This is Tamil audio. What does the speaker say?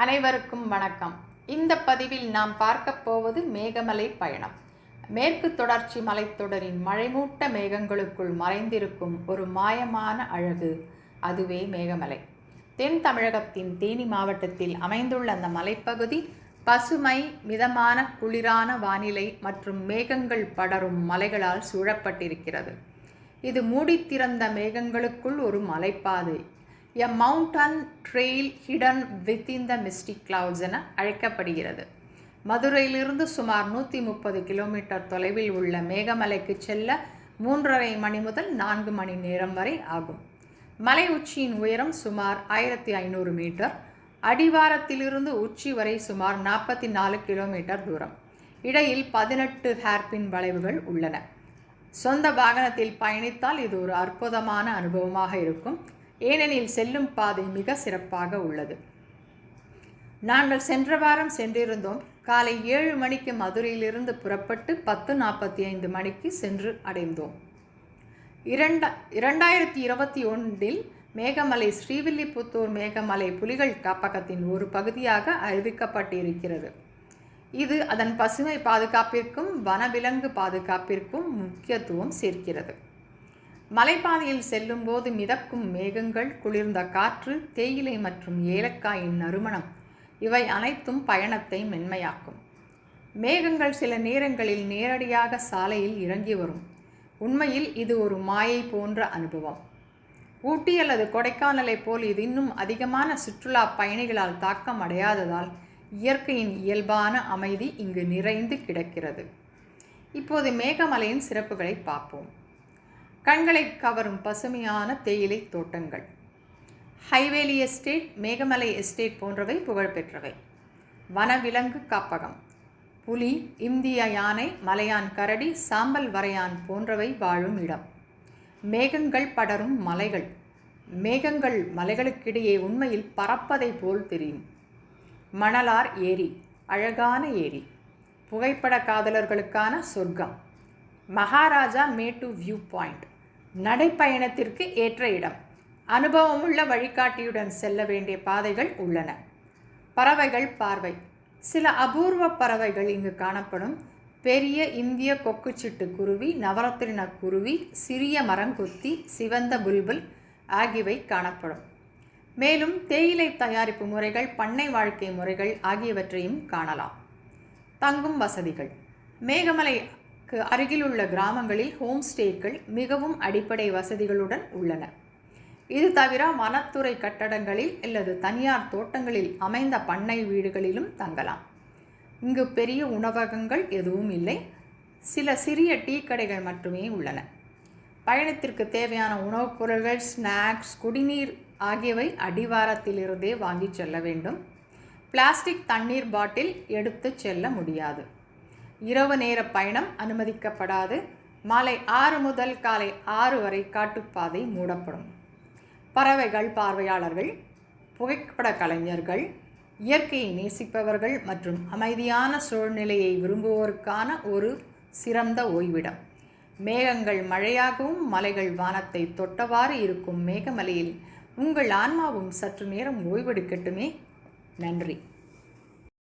அனைவருக்கும் வணக்கம். இந்த பதிவில் நாம் பார்க்க போவது மேகமலை பயணம். மேற்கு தொடர்ச்சி மலைத்தொடரின் மழைமூட்ட மேகங்களுக்குள் மறைந்திருக்கும் ஒரு மாயமான அழகு, அதுவே மேகமலை. தென் தமிழகத்தின் தேனி மாவட்டத்தில் அமைந்துள்ள அந்த மலைப்பகுதி பசுமை, மிதமான குளிரான வானிலை மற்றும் மேகங்கள் படரும் மலைகளால் சூழப்பட்டிருக்கிறது. இது மூடித்திறந்த மேகங்களுக்குள் ஒரு மலைப்பாதை, a mountain trail hidden within the mystic clouds என அழைக்கப்படுகிறது. மதுரையிலிருந்து சுமார் 130 கிலோமீட்டர் தொலைவில் உள்ள மேகமலைக்கு செல்ல 3.5 மணி முதல் 4 மணி நேரம் வரை ஆகும். மலை உச்சியின் உயரம் சுமார் 1500 மீட்டர். அடிவாரத்திலிருந்து உச்சி வரை சுமார் 44 கிலோமீட்டர் தூரம். இடையில் 18 ஹேர்பின் வளைவுகள் உள்ளன. சொந்த வாகனத்தில் பயணித்தால் இது ஒரு அற்புதமான அனுபவமாக இருக்கும். ஏனெனில் செல்லும் பாதை மிக சிறப்பாக உள்ளது. நாங்கள் சென்ற வாரம் சென்றிருந்தோம். காலை 7 மணிக்கு மதுரையிலிருந்து புறப்பட்டு 10:45 மணிக்கு சென்று அடைந்தோம். 2021 மேகமலை ஸ்ரீவில்லிபுத்தூர் மேகமலை புலிகள் காப்பகத்தின் ஒரு பகுதியாக அறிவிக்கப்பட்டிருக்கிறது. இது அதன் பசுமை பாதுகாப்பிற்கும் வனவிலங்கு பாதுகாப்பிற்கும் முக்கியத்துவம் சேர்க்கிறது. மலைப்பாதையில் செல்லும்போது மிதக்கும் மேகங்கள், குளிர்ந்த காற்று, தேயிலை மற்றும் ஏலக்காயின் நறுமணம் இவை அனைத்தும் பயணத்தை மென்மையாக்கும். மேகங்கள் சில நேரங்களில் நேரடியாக சாலையில் இறங்கி வரும். உண்மையில் இது ஒரு மாயை போன்ற அனுபவம். ஊட்டி அல்லது கொடைக்கானலை போல் இது இன்னும் அதிகமான சுற்றுலா பயணிகளால் தாக்கம் அடையாததால் இயற்கையின் இயல்பான அமைதி இங்கு நிறைந்து கிடக்கிறது. இப்போது மேகமலையின் சிறப்புகளை பார்ப்போம். கண்களை கவரும் பசுமையான தேயிலை தோட்டங்கள், ஹைவேலி எஸ்டேட், மேகமலை எஸ்டேட் போன்றவை புகழ்பெற்றவை. வனவிலங்கு காப்பகம், புலி, இந்திய யானை, மலையான் கரடி, சாம்பல் வரையான் போன்றவை வாழும் இடம். மேகங்கள் படரும் மலைகள். மேகங்கள் மலைகளுக்கிடையே உண்மையில் பறப்பதை போல் தெரியும். மணலார் ஏரி, அழகான ஏரி, புகைப்பட காதலர்களுக்கான சொர்க்கம். மகாராஜா மேட்டு வியூ பாயிண்ட், நடைப்பயணத்திற்கு ஏற்ற இடம். அனுபவமுள்ள வழிகாட்டியுடன் செல்ல வேண்டிய பாதைகள் உள்ளன. பறவைகள் பார்வை, சில அபூர்வ பறவைகள் இங்கு காணப்படும். பெரிய இந்திய கொக்குச்சிட்டு குருவி, நவரத்தின குருவி, சிறிய மரங்கொத்தி, சிவந்த புல்புல் ஆகியவை காணப்படும். மேலும் தேயிலை தயாரிப்பு முறைகள், பண்ணை வாழ்க்கை முறைகள் ஆகியவற்றையும் காணலாம். தங்கும் வசதிகள், மேகமலைக்கு அருகிலுள்ள கிராமங்களில் ஹோம் ஸ்டேக்கள் மிகவும் அடிப்படை வசதிகளுடன் உள்ளன. இது தவிர வனத்துறை கட்டடங்களில் அல்லது தனியார் தோட்டங்களில் அமைந்த பண்ணை வீடுகளிலும் தங்கலாம். இங்கு பெரிய உணவகங்கள் எதுவும் இல்லை. சில சிறிய டீ கடைகள் மட்டுமே உள்ளன. பயணத்திற்கு தேவையான உணவுப் பொருட்கள், ஸ்நாக்ஸ், குடிநீர் ஆகியவை அடிவாரத்திலிருந்தே வாங்கி செல்ல வேண்டும். பிளாஸ்டிக் தண்ணீர் பாட்டில் எடுத்து செல்ல முடியாது. இரவு நேர பயணம் அனுமதிக்கப்படாது. மாலை 6 முதல் காலை 6 வரை காட்டுப்பாதை மூடப்படும். பறவைகள் பார்வையாளர்கள், புகைப்பட கலைஞர்கள், இயற்கையை நேசிப்பவர்கள் மற்றும் அமைதியான சூழ்நிலையை விரும்புவோருக்கான ஒரு சிறந்த ஓய்விடம். மேகங்கள் மழையாகவும் மலைகள் வானத்தை தொட்டவாறு இருக்கும் மேகமலையில் உங்கள் ஆன்மாவும் சற்று நேரம் ஓய்வெடுக்கட்டுமே. நன்றி.